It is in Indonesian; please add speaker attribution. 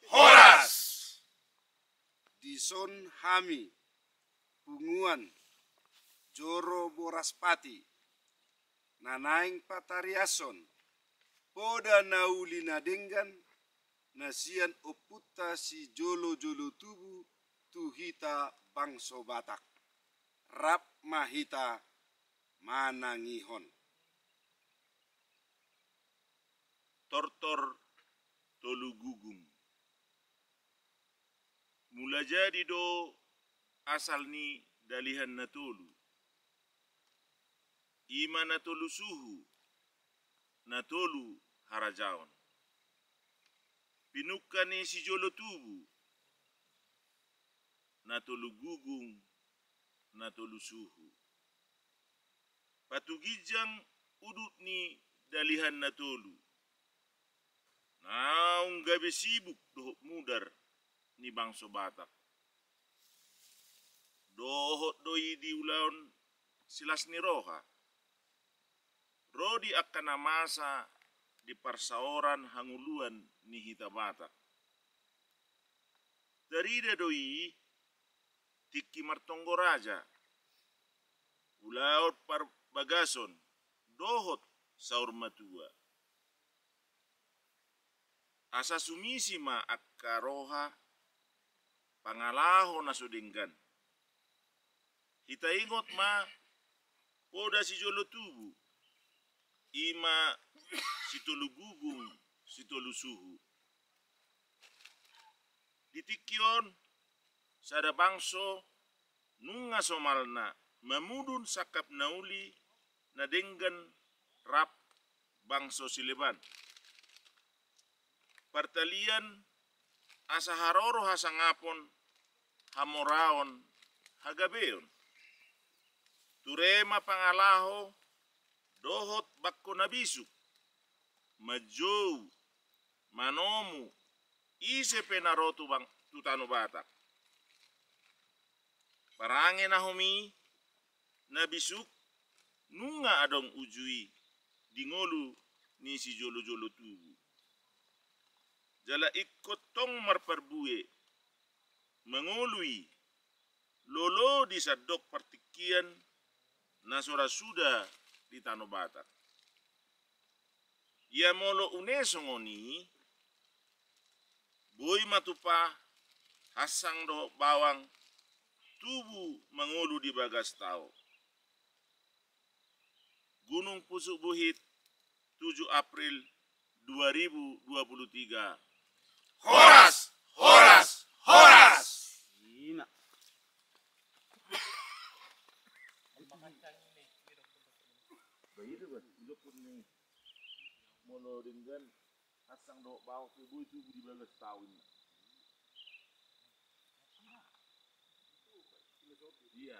Speaker 1: Horas.
Speaker 2: Dison Hami Punguan Joro Boraspati Nanaing Patariason Poda Naulina Denggan Nasian Oputa si Jolo Jolo Tubu Tuhita Bangso Batak Rap Mahita Manangihon
Speaker 1: Tortor Tolugugum. Mula jadi do asal ni dalihan natolu. Ima natolu suhu, natolu harajaon. Pinuka ni si jolo tubu, natolu gugung, natolu suhu. Patugijang udut ni dalihan natolu. Naung gabe sibuk dohok mudar ni bangso Batak. Dohok doi di ulaon silas ni roha. Rodi akan namasa di parsaoran hanguluan ni hita Batak. Darida doi tiki martonggo raja. Ulaot par bagason dohot saur matua. Asa sumisi ma akka roha pangalaho na sudinggan. Hita ingot ma poda si jolo tubu. Ima si tolu gugung si tolu suhu. Ditikyon sada bangso nunga somalna mamudun sakap nauli na denggan rap bangso sileban. Partalian asa haroro hasangapon hamoraon hagabeon. Turema pangalaho dohot bakko nabisuk majou manomu ise penarotu bang tutano Batak. Parange nahomi nabisuk nunga adong ujui dingolu ni si jolo jolo tubu. Jala ikut tong marparbue mengului lolo di sadok partikian nasora suda di Tano Batak. Ia molo unesongoni boy matupa hasang do bawang tubu mengulu di bagas tau. Gunung Pusuk Buhit 7 April 2023.
Speaker 3: Horas, horas, horas.
Speaker 4: Ina.
Speaker 1: Bayi tu kan, udah pun ni molo dengan hasang do bawang tubuh itu di bagas tahun. Iya.